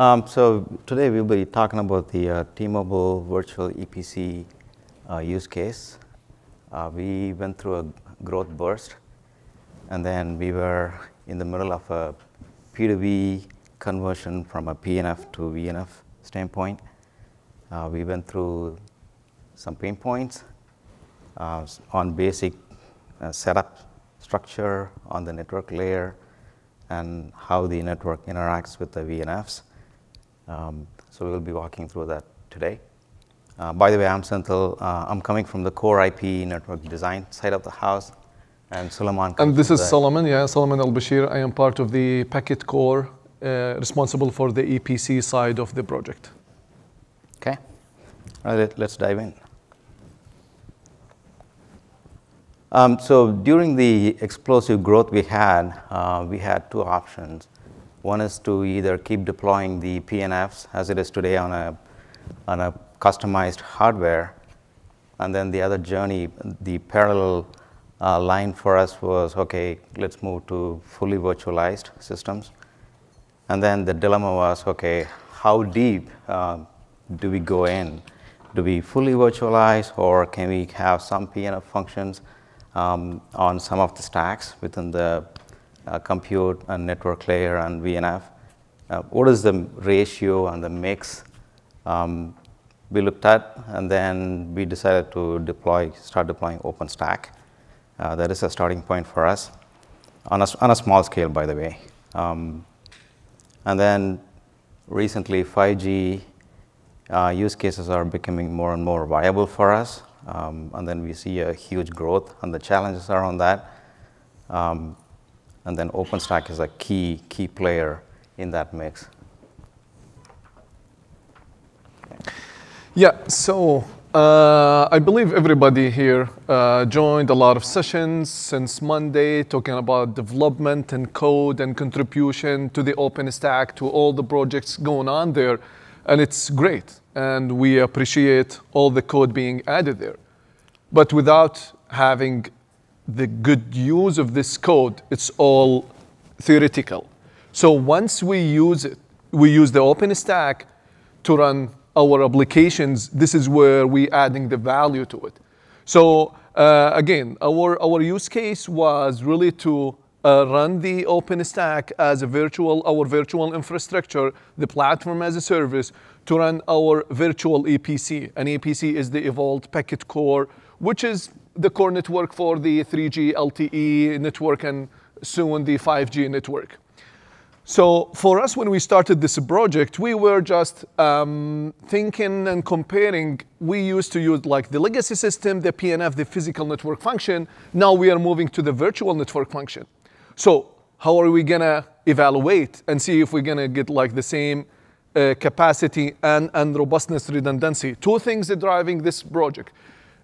So today we'll be talking about the T-Mobile virtual EPC use case. We went through a growth burst, and then we were in the middle of a P2V conversion from a PNF to VNF standpoint. We went through some pain points on basic setup structure on the network layer and how the network interacts with the VNFs. So we'll be walking through that today. By the way, I'm Senthil. I'm coming from the core IP network design side of the house, and Suleiman. And this is Solomon, Solomon Al-Bashir. I am part of the packet core, responsible for the EPC side of the project. Okay, all right, let's dive in. So during the explosive growth we had two options. One is to either keep deploying the PNFs as it is today on a customized hardware, and then the other journey, the parallel line for us was, okay, let's move to fully virtualized systems. And then the dilemma was, okay, how deep do we go in? Do we fully virtualize, or can we have some PNF functions on some of the stacks within the compute and network layer and VNF? What is the ratio and the mix we looked at, and then we decided to start deploying OpenStack. That is a starting point for us on a small scale, by the way. And then recently 5G use cases are becoming more and more viable for us. And then we see a huge growth and the challenges around that. And then OpenStack is a key player in that mix. Okay. Yeah, so I believe everybody here joined a lot of sessions since Monday, talking about development and code and contribution to the OpenStack, to all the projects going on there. And it's great, and we appreciate all the code being added there. But without having the good use of this code, it's all theoretical. So once we use it, we use the OpenStack to run our applications. This is where we're adding the value to it. So again, our use case was really to run the OpenStack as our virtual infrastructure, the platform as a service, to run our virtual EPC. An EPC is the Evolved Packet Core, which is the core network for the 3G LTE network and soon the 5G network. So for us, when we started this project, we were just thinking and comparing. We used to use like the legacy system, the PNF, the physical network function. Now we are moving to the virtual network function. So how are we gonna evaluate and see if we're gonna get like the same capacity and robustness redundancy? Two things that are driving this project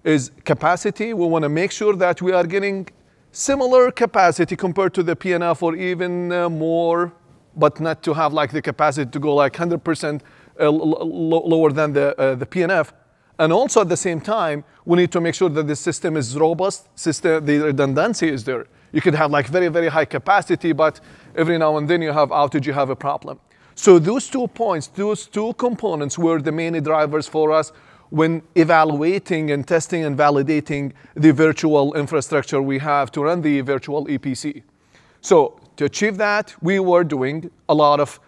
is capacity. We wanna make sure that we are getting similar capacity compared to the PNF, or even more, but not to have like the capacity to go like 100% lower than the PNF. And also at the same time, we need to make sure that the system is robust, the redundancy is there. You could have like very, very high capacity, but every now and then you have outage, you have a problem. So those 2 points, those 2 components were the main drivers for us when evaluating and testing and validating the virtual infrastructure we have to run the virtual EPC. So to achieve that, we were doing a lot of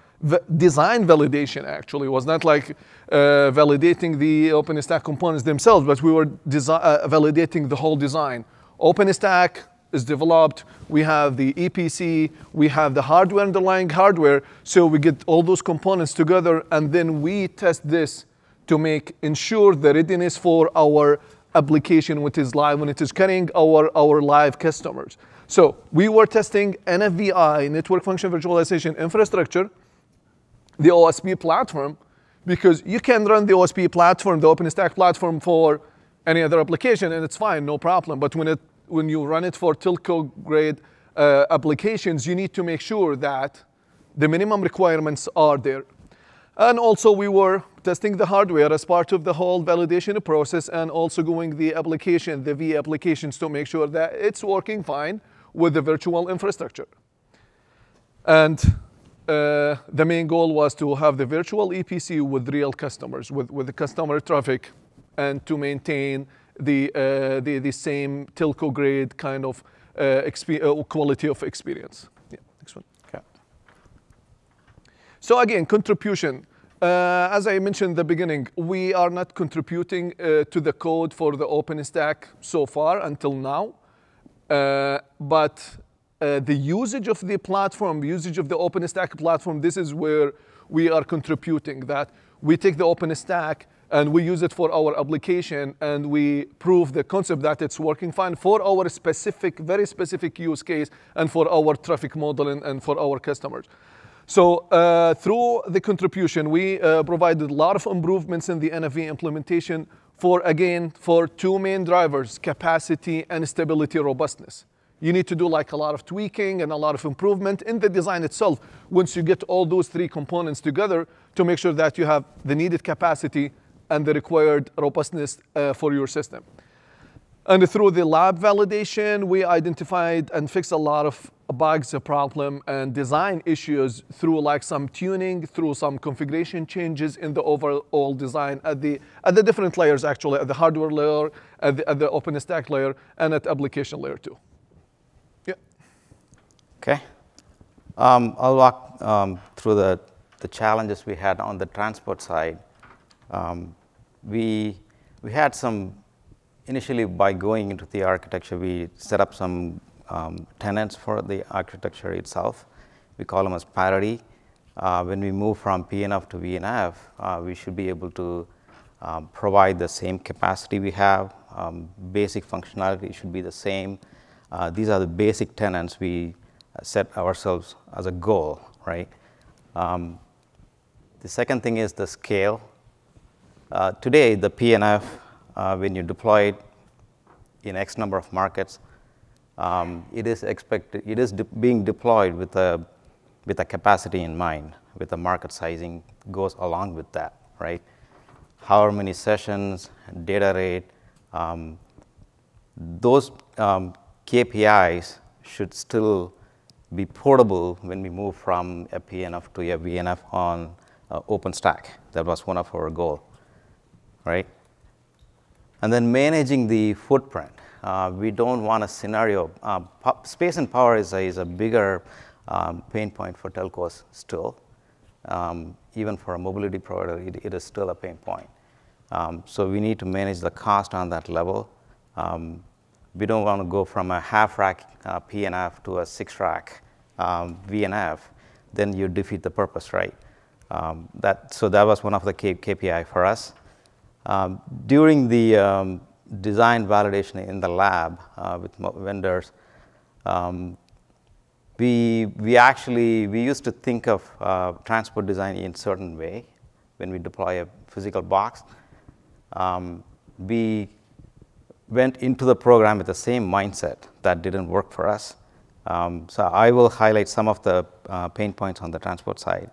design validation, actually. It was not like validating the OpenStack components themselves, but we were validating the whole design. OpenStack is developed, we have the EPC, we have the hardware, underlying hardware, so we get all those components together, and then we test this to ensure the readiness for our application, which is live, when it is carrying our live customers. So we were testing NFVI, Network Function Virtualization Infrastructure, the OSP platform, because you can run the OSP platform, the OpenStack platform, for any other application, and it's fine, no problem. But when you run it for telco grade applications, you need to make sure that the minimum requirements are there. And also we were testing the hardware as part of the whole validation process, and also going the application, the V applications, to make sure that it's working fine with the virtual infrastructure. And the main goal was to have the virtual EPC with real customers, with the customer traffic, and to maintain the same telco grade kind of quality of experience. Yeah, next one. Okay. So again, contribution. As I mentioned in the beginning, we are not contributing to the code for the OpenStack so far until now. But the usage of the platform, usage of the OpenStack platform, this is where we are contributing. That we take the OpenStack and we use it for our application, and we prove the concept that it's working fine for our specific, very specific use case, and for our traffic modeling and for our customers. So through the contribution, we provided a lot of improvements in the NFV implementation for two main drivers: capacity and stability robustness. You need to do like a lot of tweaking and a lot of improvement in the design itself once you get all those three components together to make sure that you have the needed capacity and the required robustness for your system. And through the lab validation, we identified and fixed a lot of bugs, problem, and design issues through like some tuning, through some configuration changes in the overall design at the different layers, actually, at the hardware layer, at the OpenStack layer, and at application layer too. Yeah. Okay. I'll walk through the challenges we had on the transport side. We had some, initially by going into the architecture, we set up some tenets for the architecture itself. We call them as parity. When we move from PNF to VNF, we should be able to provide the same capacity we have. Basic functionality should be the same. These are the basic tenets we set ourselves as a goal, right? The second thing is the scale. Today, the PNF, when you deploy it in X number of markets, it is being deployed with a capacity in mind, with the market sizing goes along with that, right? How many sessions, data rate, those KPIs should still be portable when we move from a PNF to a VNF on OpenStack. That was one of our goals, right? And then managing the footprint. We don't want a scenario. Space and power is a bigger pain point for telcos still. Even for a mobility provider, it is still a pain point. So we need to manage the cost on that level. We don't want to go from a half-rack PNF to a 6-rack VNF. Then you defeat the purpose, right? So that was one of the KPI for us. During the design validation in the lab with vendors, we used to think of transport design in a certain way when we deploy a physical box. We went into the program with the same mindset. That didn't work for us. So I will highlight some of the pain points on the transport side.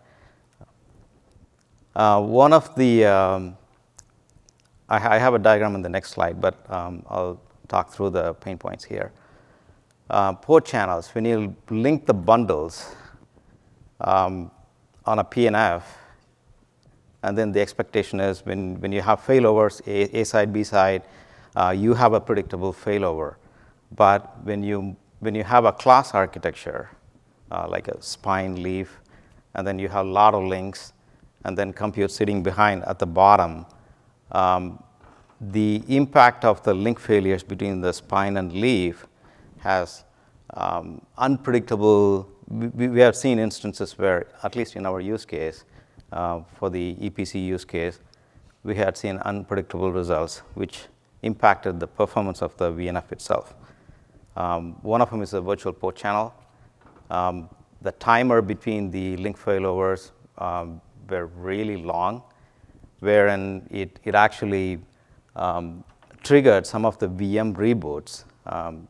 One of the I have a diagram on the next slide, but I'll talk through the pain points here. Port channels, when you link the bundles on a PNF, and then the expectation is when you have failovers, A side, B side, you have a predictable failover. But when you have a class architecture, like a spine leaf, and then you have a lot of links, and then compute sitting behind at the bottom, the impact of the link failures between the spine and leaf has unpredictable. We have seen instances where, at least in our use case, for the EPC use case, we had seen unpredictable results, which impacted the performance of the VNF itself. One of them is a virtual port channel. The timer between the link failovers were really long, wherein it actually triggered some of the VM reboots,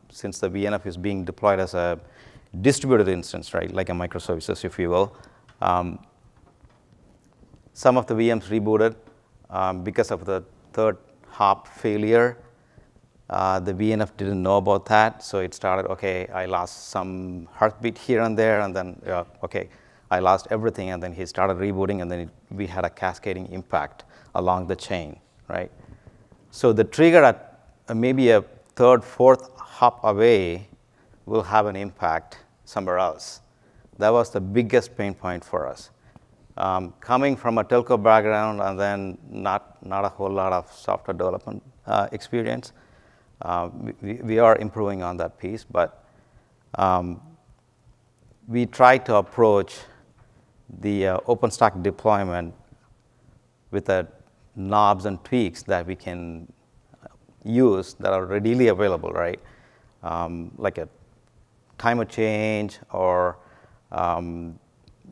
since the VNF is being deployed as a distributed instance, right, like a microservices, if you will. Some of the VMs rebooted because of the third hop failure. The VNF didn't know about that, so it started, okay, I lost some heartbeat here and there, and then, okay, I lost everything, and then he started rebooting, and then we had a cascading impact along the chain, right? So the trigger at maybe a third, fourth hop away will have an impact somewhere else. That was the biggest pain point for us. Coming from a telco background and then not a whole lot of software development experience, we are improving on that piece, but we try to approach the OpenStack deployment with the knobs and tweaks that we can use that are readily available, right? Like a timer change, or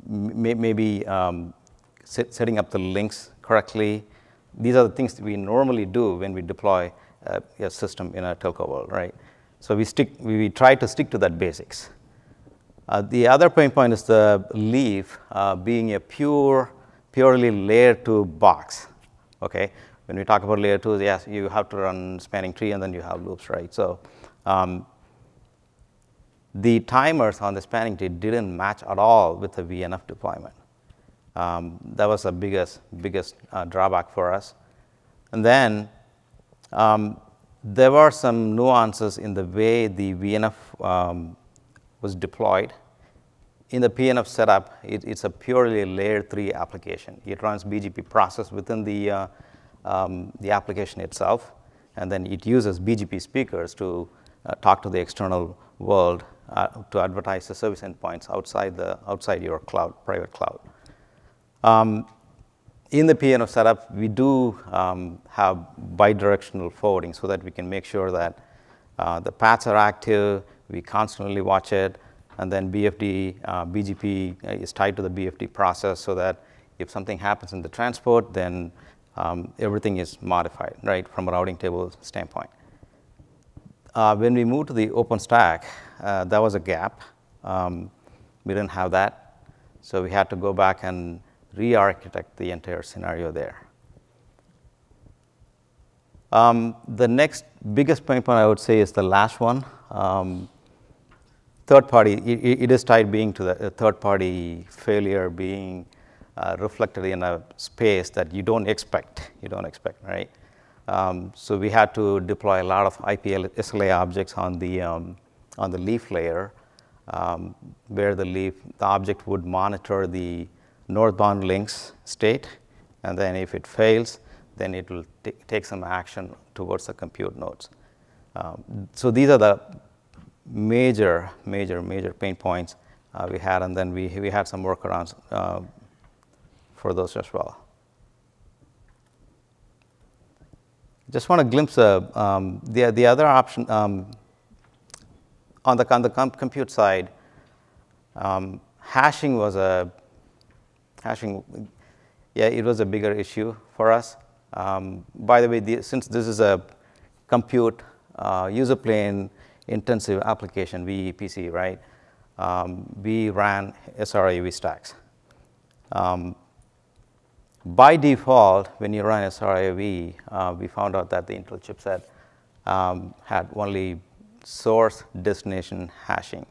maybe setting up the links correctly. These are the things that we normally do when we deploy a system in a telco world, right? So we try to stick to that basics. The other pain point is the leaf being a purely layer 2 box, okay? When we talk about layer 2, yes, you have to run spanning tree, and then you have loops, right? So the timers on the spanning tree didn't match at all with the VNF deployment. That was the biggest drawback for us. And then there were some nuances in the way the VNF was deployed. In the PNF setup, it's a purely layer 3 application. It runs BGP process within the application itself, and then it uses BGP speakers to talk to the external world to advertise the service endpoints outside your cloud, private cloud. In the PNF setup, we do have bidirectional forwarding so that we can make sure that the paths are active, we constantly watch it, and then BGP is tied to the BFD process so that if something happens in the transport, then everything is modified, right, from a routing table standpoint. When we moved to the OpenStack, that was a gap. We didn't have that, so we had to go back and re-architect the entire scenario there. The next biggest pain point I would say is the last one. Third party, it is tied being to the third party failure being reflected in a space that you don't expect, right? So we had to deploy a lot of IP SLA objects on the leaf layer, where the object would monitor the northbound links state, and then if it fails, then it will take some action towards the compute nodes. So these are the major pain points we had, and then we had some workarounds for those as well. Just want to glimpse the other option on the compute side. Hashing was it was a bigger issue for us. By the way, since this is a compute user plane intensive application, EPC, right? We ran SRIV stacks. By default, when you run SRIV, we found out that the Intel chipset had only source destination hashing.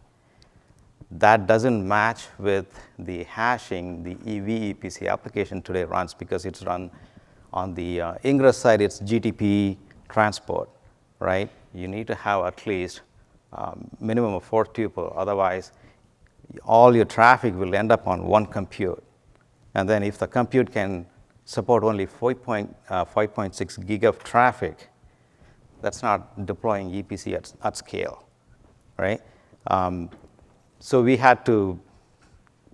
That doesn't match with the hashing the EPC application today runs, because it's run on the ingress side, it's GTP transport, right? You need to have at least minimum of 4 tuple, otherwise all your traffic will end up on one compute. And then if the compute can support only 5.6 gig of traffic, that's not deploying EPC at scale, right? So we had to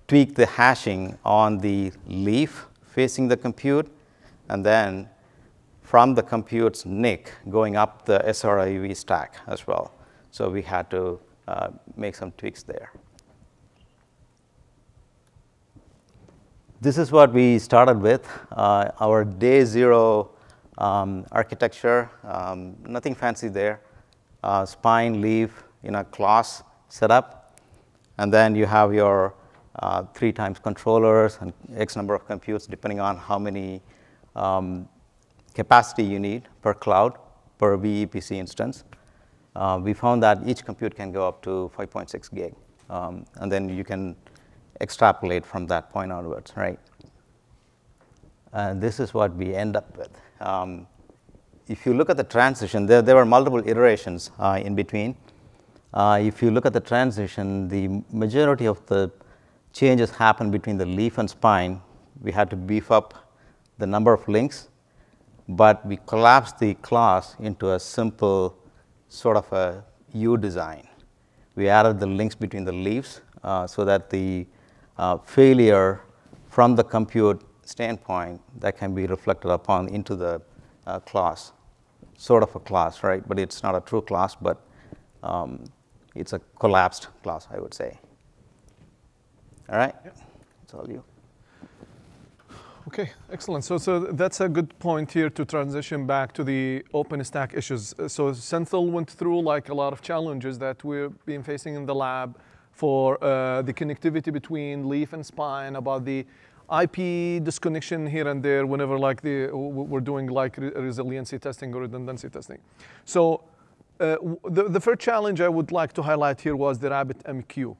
tweak the hashing on the leaf facing the compute, and then from the compute's NIC going up the SRIV stack as well. So we had to make some tweaks there. This is what we started with, our day 0 architecture. Nothing fancy there. Spine, leaf in a class setup, and then you have your 3 times controllers and X number of computes, depending on how many capacity you need per cloud, per VEPC instance. We found that each compute can go up to 5.6 gig. And then you can extrapolate from that point onwards, right? And this is what we end up with. If you look at the transition, there were multiple iterations in between. If you look at the transition, the majority of the changes happen between the leaf and spine. We had to beef up the number of links, but we collapsed the class into a simple sort of a U design. We added the links between the leaves so that the failure from the compute standpoint that can be reflected upon into the class, sort of a class, right? But it's not a true class, but it's a collapsed class, I would say. All right, that's all you. Okay, excellent. So that's a good point here to transition back to the OpenStack issues. So Senthil went through like a lot of challenges that we've been facing in the lab for the connectivity between leaf and spine, about the IP disconnection here and there whenever like we're doing like resiliency testing or redundancy testing. So the first challenge I would like to highlight here was the Rabbitmq.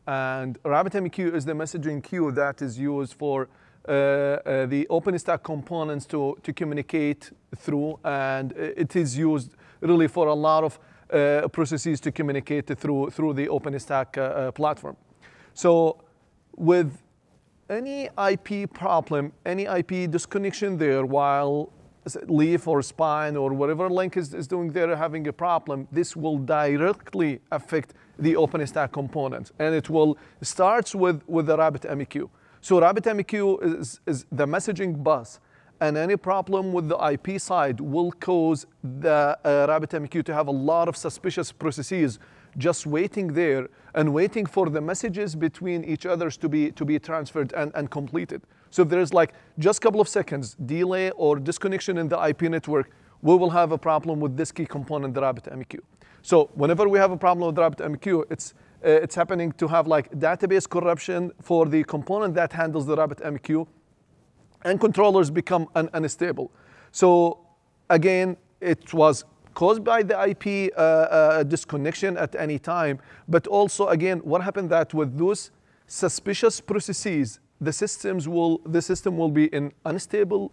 And Rabbitmq is the messaging queue that is used for the OpenStack components to communicate through, and it is used really for a lot of processes to communicate through the OpenStack platform. So with any IP problem, any IP disconnection there while leaf or spine or whatever link is doing there having a problem, this will directly affect the OpenStack component, and it will starts with the Rabbitmq. So Rabbitmq is the messaging bus, and any problem with the IP side will cause the Rabbitmq to have a lot of suspicious processes just waiting there and waiting for the messages between each others to be transferred and completed. So if there's like just a couple of seconds delay or disconnection in the IP network, we will have a problem with this key component, the Rabbitmq. So whenever we have a problem with Rabbitmq, it's happening to have like database corruption for the component that handles the Rabbitmq, and controllers become unstable. So again, it was caused by the IP disconnection at any time, but also again, what happened that with those suspicious processes, the system will be in unstable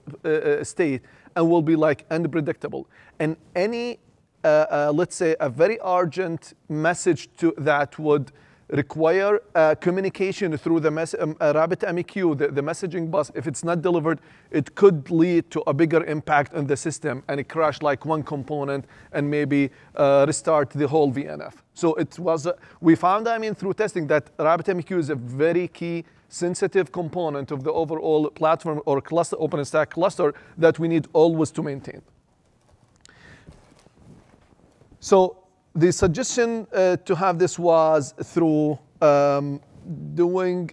state and will be like unpredictable. And any let's say a very urgent message that would require communication through the Rabbitmq, the messaging bus, if it's not delivered, it could lead to a bigger impact on the system and it crash like one component and maybe restart the whole VNF. So it was, we found, I mean, through testing that Rabbitmq is a very key sensitive component of the overall platform or cluster, OpenStack cluster, that we need always to maintain. So the suggestion to have this was through doing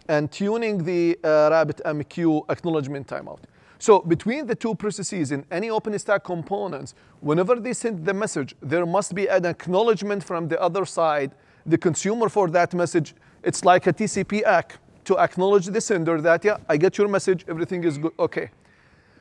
and tuning the Rabbitmq acknowledgement timeout. So between the two processes in any OpenStack components, whenever they send the message, there must be an acknowledgement from the other side, the consumer for that message. It's like a TCP ACK to acknowledge the sender that, yeah, I get your message, everything is good, okay.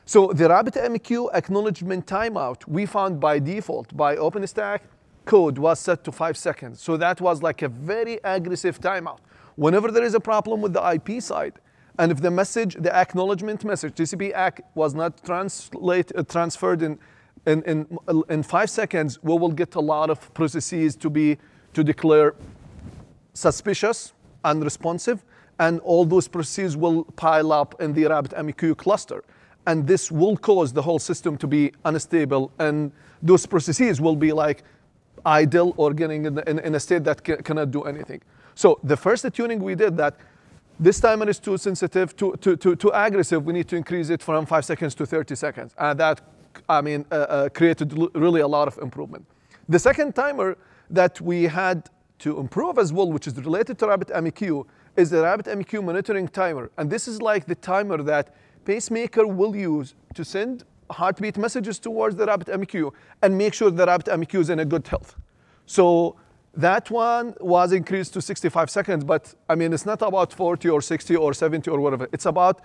So the Rabbitmq acknowledgement timeout, we found by default, by OpenStack code, was set to 5 seconds. So that was like a very aggressive timeout. Whenever there is a problem with the IP side, and if the message, the acknowledgement message, TCP ACK, was not transferred in 5 seconds, we will get a lot of processes to declare suspicious, unresponsive, and all those processes will pile up in the Rabbitmq cluster. And this will cause the whole system to be unstable, and those processes will be like idle or getting in a state that cannot do anything. So the first tuning we did, that this timer is too sensitive, too aggressive, we need to increase it from 5 seconds to 30 seconds. And that, I mean, created really a lot of improvement. The second timer that we had to improve as well, which is related to Rabbitmq, is the Rabbitmq monitoring timer. And this is like the timer that Pacemaker will use to send heartbeat messages towards the Rabbitmq and make sure the Rabbitmq is in a good health. So that one was increased to 65 seconds, but I mean, it's not about 40 or 60 or 70 or whatever. It's about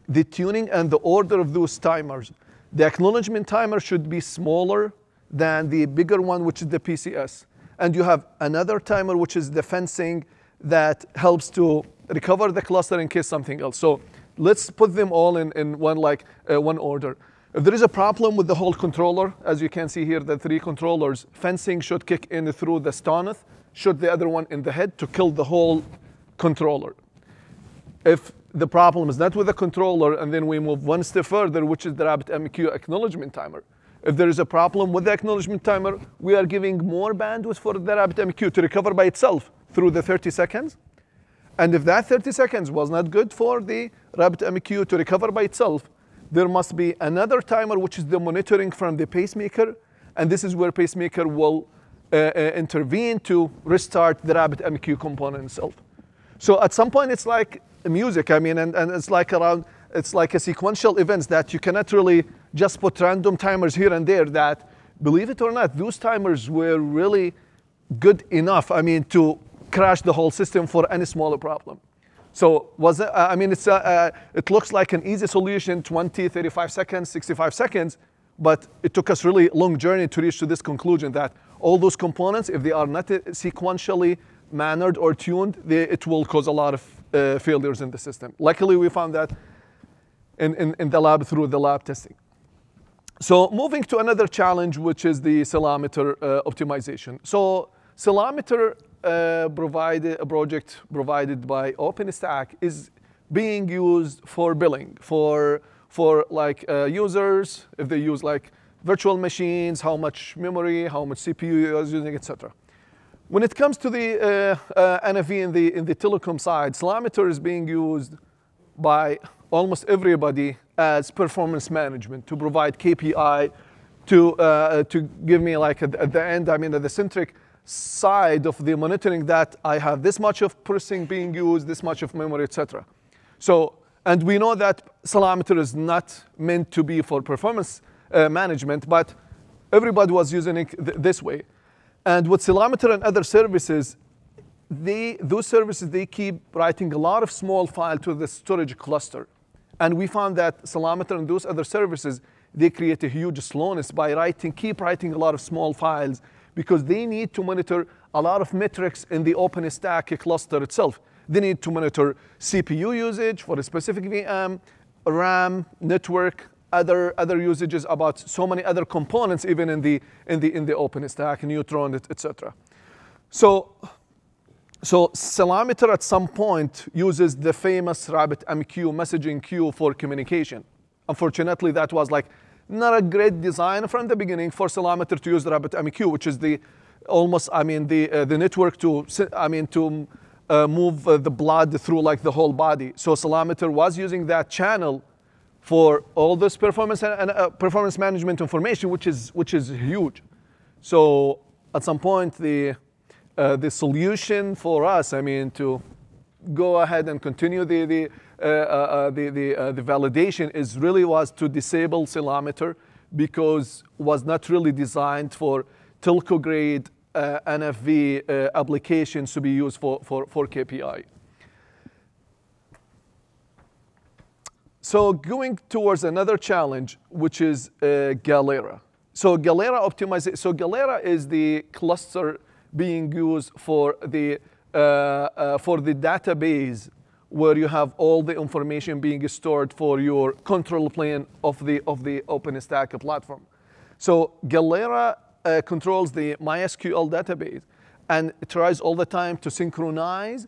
the tuning and the order of those timers. The acknowledgement timer should be smaller than the bigger one, which is the PCS. And you have another timer, which is the fencing, that helps to recover the cluster in case something else. So let's put them all in one order. If there is a problem with the whole controller, as you can see here, the 3 controllers, fencing should kick in through the stoneth, shoot the other one in the head to kill the whole controller. If the problem is not with the controller, and then we move one step further, which is the Rabbitmq acknowledgement timer. If there is a problem with the acknowledgement timer, we are giving more bandwidth for the Rabbitmq to recover by itself through the 30 seconds. And if that 30 seconds was not good for the Rabbitmq to recover by itself, there must be another timer, which is the monitoring from the pacemaker. And this is where pacemaker will intervene to restart the Rabbitmq component itself. So at some point, it's like music. I mean, and it's like a sequential events that you cannot really just put random timers here and there that, believe it or not, those timers were really good enough, I mean, to crash the whole system for any smaller problem. So it looks like an easy solution, 20, 35 seconds, 65 seconds, but it took us really long journey to reach to this conclusion that all those components, if they are not sequentially mannered or tuned, it will cause a lot of failures in the system. Luckily, we found that in the lab through the lab testing. So moving to another challenge, which is the Salaah optimization. So Salaah a project provided by OpenStack is being used for billing for users, if they use like virtual machines, how much memory, how much CPU you are using, etc. When it comes to the NFV in the telecom side, Salaah is being used by almost everybody as performance management to provide KPI to give me like at the end, I mean at the centric side of the monitoring that I have this much of processing being used, this much of memory, etc. So, and we know that Salaah is not meant to be for performance management, but everybody was using it this way. And with Salaah and other services, those services, they keep writing a lot of small files to the storage cluster. And we found that Salaah and those other services, they create a huge slowness by keep writing a lot of small files because they need to monitor a lot of metrics in the OpenStack cluster itself. They need to monitor CPU usage for a specific VM, RAM, network, other usages about so many other components, even in the OpenStack, Neutron, etc. So Salaah at some point uses the famous Rabbitmq messaging queue for communication. Unfortunately, that was like not a great design from the beginning for Salaah to use the Rabbitmq, which is the network to move the blood through like the whole body. So Salaah was using that channel for all this performance and performance management information, which is huge. So at some point, the solution for us, I mean, to go ahead and continue the validation was to disable Salaah because it was not really designed for telco grade NFV applications to be used for KPI. So going towards another challenge, which is Galera. So Galera optimization. So Galera is the cluster being used for the database where you have all the information being stored for your control plane of the OpenStack platform. So Galera controls the MySQL database, and it tries all the time to synchronize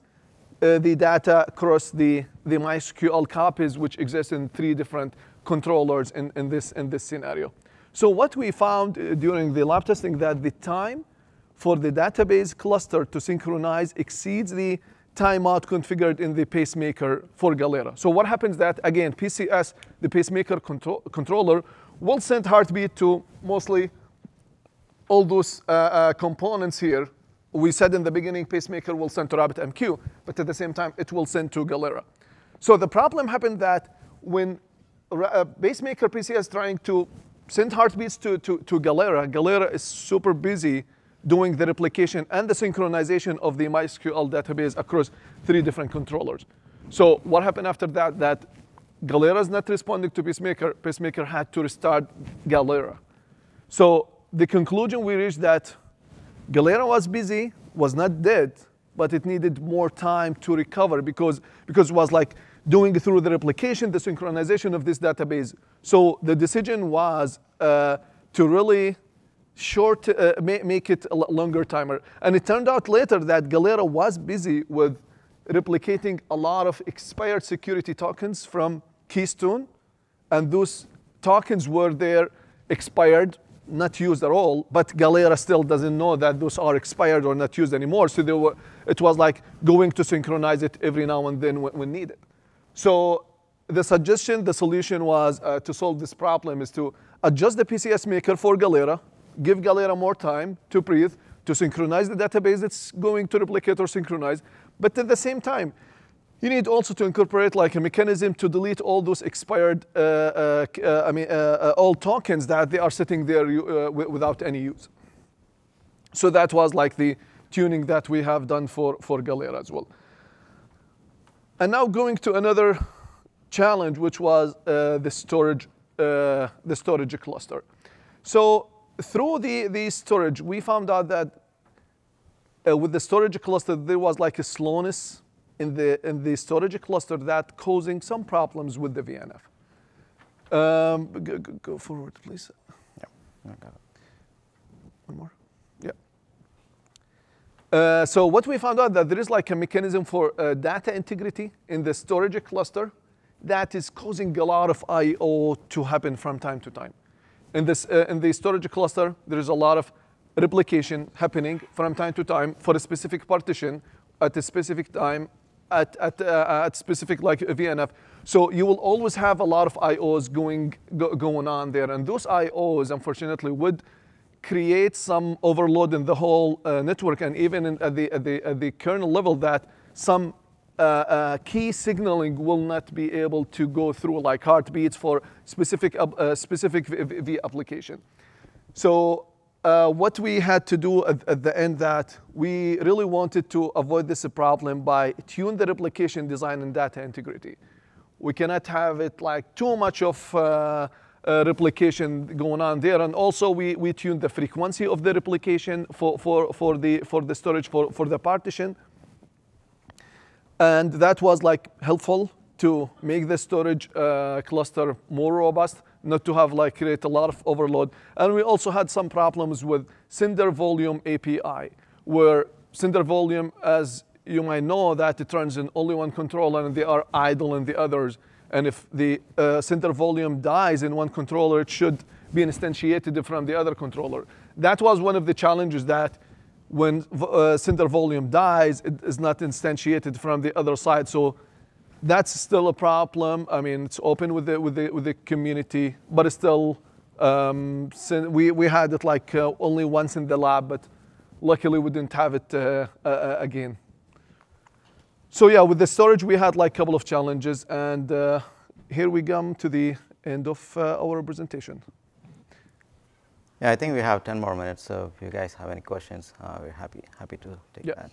the data across the MySQL copies, which exist in 3 different controllers in this scenario. So what we found during the lab testing that the time for the database cluster to synchronize exceeds the timeout configured in the pacemaker for Galera. So what happens that, again, PCS, the pacemaker controller, will send heartbeat to mostly all those components here. We said in the beginning, pacemaker will send to Rabbitmq, but at the same time, it will send to Galera. So the problem happened that when pacemaker PCS trying to send heartbeats to Galera, Galera is super busy doing the replication and the synchronization of the MySQL database across 3 different controllers. So what happened after that? That Galera is not responding to pacemaker. Pacemaker had to restart Galera. So the conclusion we reached that Galera was busy, was not dead, but it needed more time to recover because it was like doing it through the replication, the synchronization of this database. So the decision was to really make it a longer timer. And it turned out later that Galera was busy with replicating a lot of expired security tokens from Keystone. And those tokens were there expired, not used at all, but Galera still doesn't know that those are expired or not used anymore. So it was like going to synchronize it every now and then when needed. So the solution was to solve this problem is to adjust the PCS maker for Galera, give Galera more time to breathe, to synchronize the database that's going to replicate or synchronize. But at the same time, you need also to incorporate like a mechanism to delete all those expired, all tokens that they are sitting there without any use. So that was like the tuning that we have done for Galera as well. And now going to another challenge, which was the storage cluster. So through the storage, we found out that with the storage cluster, there was like a slowness in the storage cluster that causing some problems with the VNF. Go forward, please. Yeah. One more. Yeah. So what we found out that there is like a mechanism for data integrity in the storage cluster that is causing a lot of I/O to happen from time to time. In the storage cluster, there is a lot of replication happening from time to time for a specific partition at a specific time at specific like VNF. So you will always have a lot of I/Os going on there, and those I/Os unfortunately would create some overload in the whole network, and even at the kernel level, that some key signaling will not be able to go through, like heartbeats for specific V application. So what we had to do at the end, that we really wanted to avoid this problem by tune the replication design and data integrity. We cannot have it like too much of replication going on there, and also we tuned the frequency of the replication for the storage for the partition, and that was like helpful to make the storage cluster more robust, not to have like create a lot of overload. And we also had some problems with sender volume API, where sender volume, as you might know, that it runs in only one controller and they are idle in the others. And if the sender volume dies in one controller, it should be instantiated from the other controller. That was one of the challenges, that when sender volume dies, it is not instantiated from the other side. So that's still a problem. I mean, it's open with the community, but it's still we had it like only once in the lab, but luckily we didn't have it again. So yeah, with the storage we had like a couple of challenges, and here we come to the end of our presentation. Yeah, I think we have 10 more minutes, so if you guys have any questions, we're happy to take that.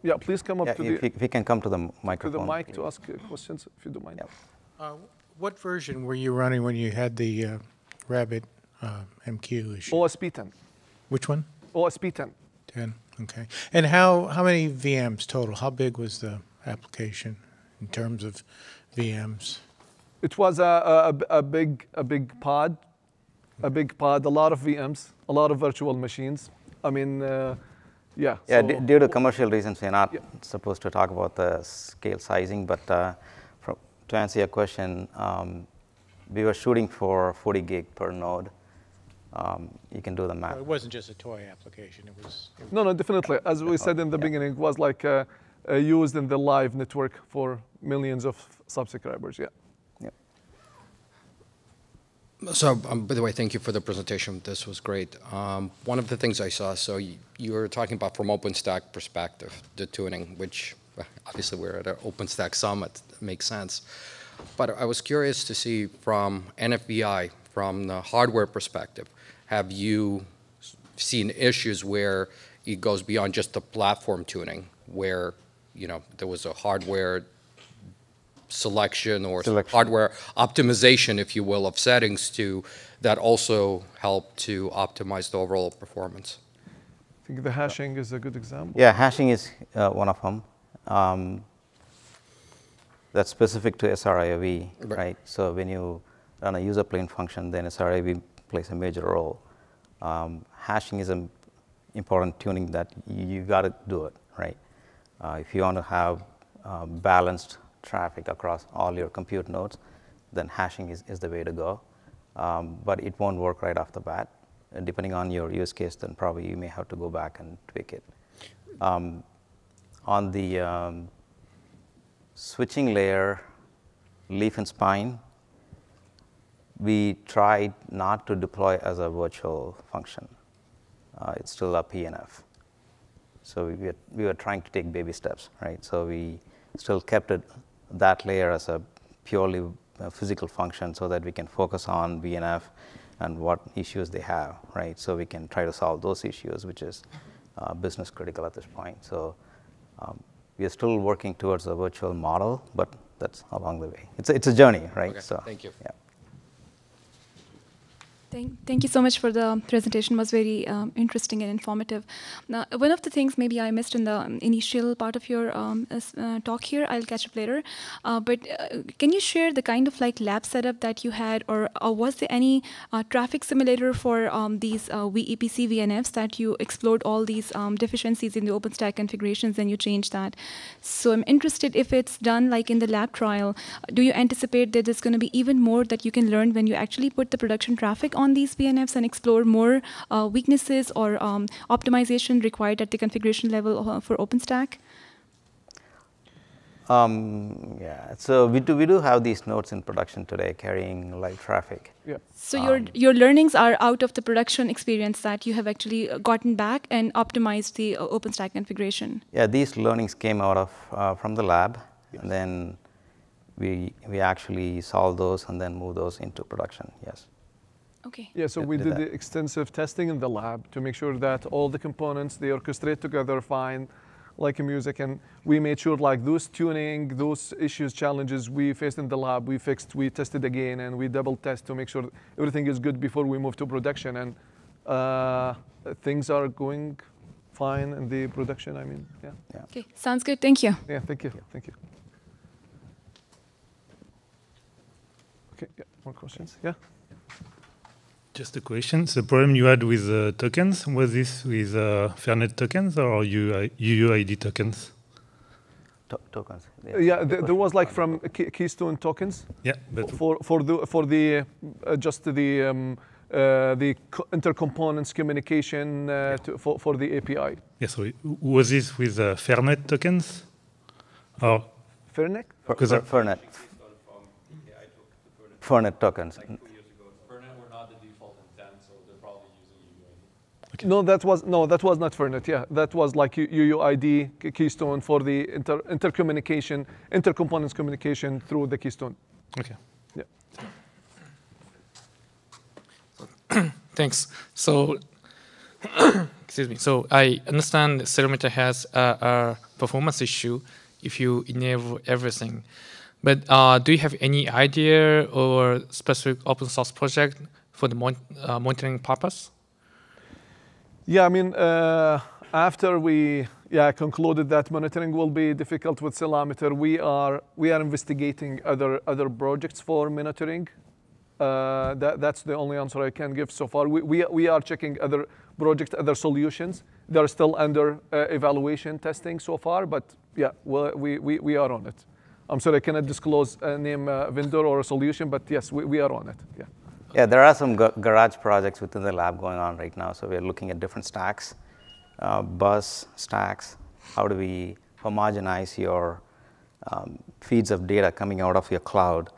Yeah, please come up to if you can come to the microphone. To the mic to ask questions, if you don't mind. What version were you running when you had the Rabbitmq issue? OSP 10. Which one? OSP 10. 10, okay. And how many VMs total? How big was the application in terms of VMs? It was a big pod, a lot of VMs, a lot of virtual machines. I mean, yeah. Yeah, so due to commercial reasons, we're not supposed to talk about the scale sizing, but to answer your question, we were shooting for 40 gig per node. You can do the math. Well, it wasn't just a toy application. It was no, definitely. As we said in the beginning, it was like used in the live network for millions of subscribers. Yeah. So, by the way, thank you for the presentation. This was great. One of the things I saw, so you were talking about from OpenStack perspective, the tuning, which obviously we're at an OpenStack summit, it makes sense. But I was curious to see from NFVI, from the hardware perspective, have you seen issues where it goes beyond just the platform tuning, where there was a hardware selection or hardware optimization, if you will, of settings that also help to optimize the overall performance? think the hashing is a good example. Yeah, hashing is one of them. That's specific to SRIOV, right? So when you run a user plane function, then SRIOV plays a major role. Hashing is an important tuning that you got to do it, right? If you want to have balanced traffic across all your compute nodes, then hashing is the way to go. But it won't work right off the bat. Depending on your use case, then probably you may have to go back and tweak it. On the switching layer, leaf and spine, we tried not to deploy as a virtual function. It's still a PNF. So we were trying to take baby steps, right? So we still kept that layer as a purely physical function so that we can focus on VNF and what issues they have, right? So we can try to solve those issues, which is business critical at this point. So we are still working towards a virtual model, but that's along the way. It's a journey, right? Okay, so, thank you. Yeah. Thank you so much for the presentation. It was very interesting and informative. Now, one of the things maybe I missed in the initial part of your talk here, I'll catch up later, but can you share the kind of like lab setup that you had, or was there any traffic simulator for these EPC VNFs that you explored all these deficiencies in the OpenStack configurations and you changed that? So I'm interested if it's done like in the lab trial, do you anticipate that there's going to be even more that you can learn when you actually put the production traffic on these VNFs and explore more weaknesses or optimization required at the configuration level for OpenStack? Yeah, so we do have these nodes in production today carrying live traffic. Yeah. So your learnings are out of the production experience that you have actually gotten back and optimized the OpenStack configuration. Yeah, these learnings came out of from the lab, and then we actually solved those and then moved those into production. Yes. Okay. Yeah, so we did the extensive testing in the lab to make sure that all the components, they orchestrate together fine, like music, and we made sure like those tuning, those issues, challenges we faced in the lab, we fixed, we tested again, and we double test to make sure everything is good before we move to production, and things are going fine in the production, I mean, yeah. Okay, sounds good, thank you. Yeah, thank you, thank you. Okay, yeah, more questions, yeah? Just a question. The problem you had with tokens, was this with Fairnet tokens or UUID tokens? Tokens. Yeah, there was like from Keystone tokens. Yeah, but for the just the intercomponents communication for the API. yeah, so was this with Fairnet tokens or Fairnet? Fairnet. Fairnet tokens. No, that was not Fairnet. Yeah, that was like UUID Keystone for the intercomponents communication through the Keystone. okay. Yeah. Thanks. So, excuse me. So I understand Celemeter has a performance issue if you enable everything. But do you have any idea or specific open source project for the monitoring purpose? Yeah, I mean, after we concluded that monitoring will be difficult with Celemeter, we are investigating other projects for monitoring. That's the only answer I can give so far. We are checking other projects, other solutions. They're still under evaluation testing so far, but yeah, we are on it. I'm sorry, I cannot disclose a name, vendor or a solution, but yes, we are on it. Yeah. Yeah, there are some garage projects within the lab going on right now. So we're looking at different stacks, bus stacks. How do we homogenize your feeds of data coming out of your cloud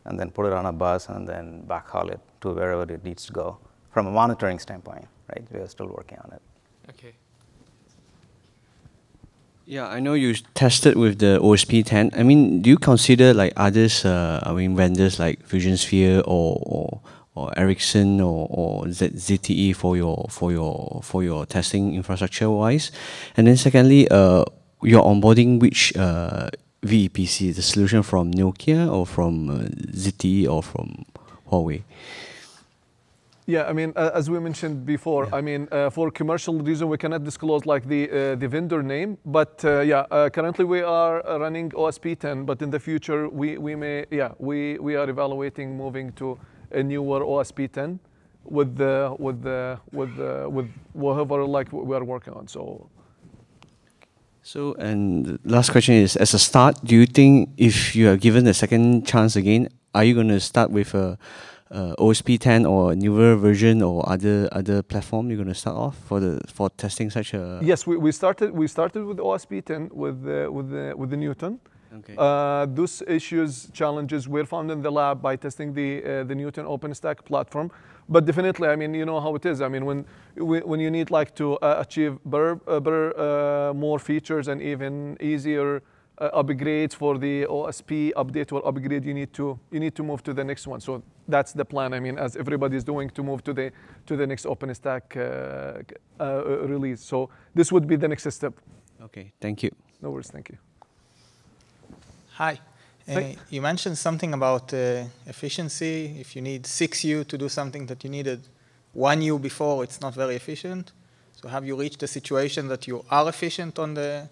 and then put it on a bus and then backhaul it to wherever it needs to go from a monitoring standpoint, right? We are still working on it. Okay. Yeah, I know you tested with the OSP10. I mean, do you consider like others, vendors like FusionSphere or Ericsson or ZTE for your testing infrastructure wise? And then secondly, you're onboarding which VEPC, the solution from Nokia or from ZTE or from Huawei? Yeah, I mean, as we mentioned before, Yeah. I mean, for commercial reason, we cannot disclose like the vendor name, but yeah, currently we are running OSP 10, but in the future we may, yeah, we are evaluating moving to a newer OSP 10 with whatever like we are working on. So, and the last question is, as a start, do you think if you are given a second chance again, are you going to start with a OSP 10 or a newer version or other platform you're going to start off for testing such a? Yes, we started with OSP 10 with the Newton. Okay. Those issues, challenges were found in the lab by testing the Newton OpenStack platform. But definitely, I mean, you know how it is. I mean, when you need like to achieve better, more features and even easier upgrades for the OSP update or upgrade, you need to move to the next one. So that's the plan. I mean, as everybody is doing, to move to the next OpenStack release. So this would be the next step. Okay, thank you. No worries, thank you. Hi. You mentioned something about efficiency. If you need 6U to do something that you needed 1U before, it's not very efficient. So have you reached a situation that you are efficient on the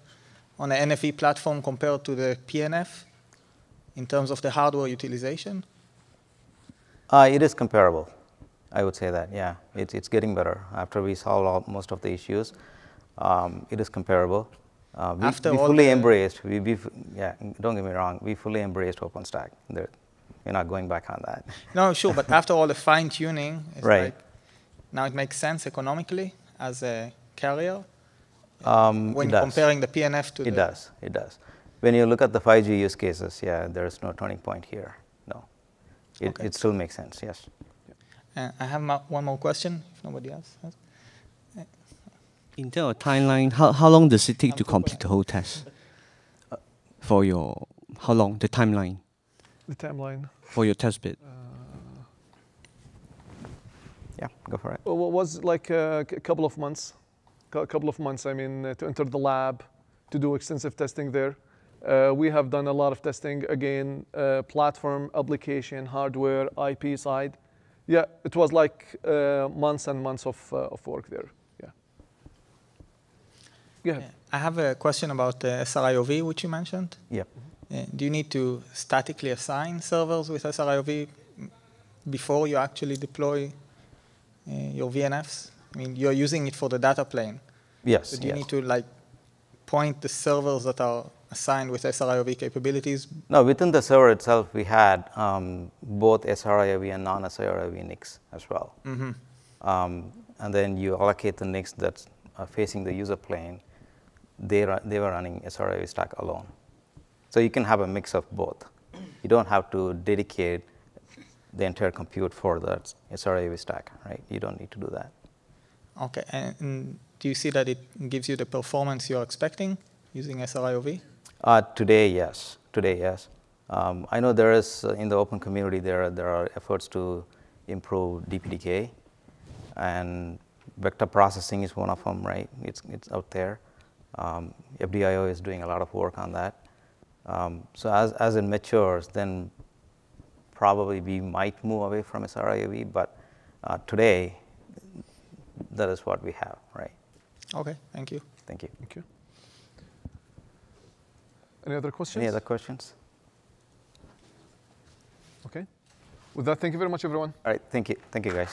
NFV platform compared to the PNF in terms of the hardware utilization? It is comparable. I would say that, yeah. It's getting better. After we solve most of the issues, it is comparable. We fully embraced, yeah, don't get me wrong, we fully embraced OpenStack. We're not going back on that. No, sure, but after all the fine-tuning, it's right. like, now it makes sense economically as a carrier? When you're comparing the PNF to it does. When you look at the 5G use cases, yeah, there's no turning point here, no. It still makes sense, yes. I have one more question, if nobody else has. In terms of timeline, how long does it take to complete the whole test? For your, how long, the timeline? The timeline? For your test bit? Yeah, go for it. Well, it was like a couple of months. I mean, to enter the lab, to do extensive testing there. We have done a lot of testing, again, platform, application, hardware, IP side. Yeah, it was like months and months of work there. Yeah. I have a question about the SRIOV, which you mentioned. Yeah. Do you need to statically assign servers with SRIOV before you actually deploy your VNFs? I mean, you're using it for the data plane. Yes. So do you need to like point the servers that are assigned with SRIOV capabilities? No, within the server itself, we had both SRIOV and non-SRIOV NICs as well. Mm-hmm. And then you allocate the NICs that's facing the user plane. They were running SRIOV stack alone. So you can have a mix of both. You don't have to dedicate the entire compute for the SRIOV stack, right? You don't need to do that. Okay, and do you see that it gives you the performance you're expecting using SRIOV? Today, yes. I know there is, in the open community, there are efforts to improve DPDK, and vector processing is one of them, right? It's out there. FDIO is doing a lot of work on that. So as it matures, then probably we might move away from SRIOV, but today, that is what we have, right? Okay, thank you. Thank you. Thank you. Any other questions? Any other questions? Okay. With that, thank you very much, everyone. All right, thank you. Thank you, guys.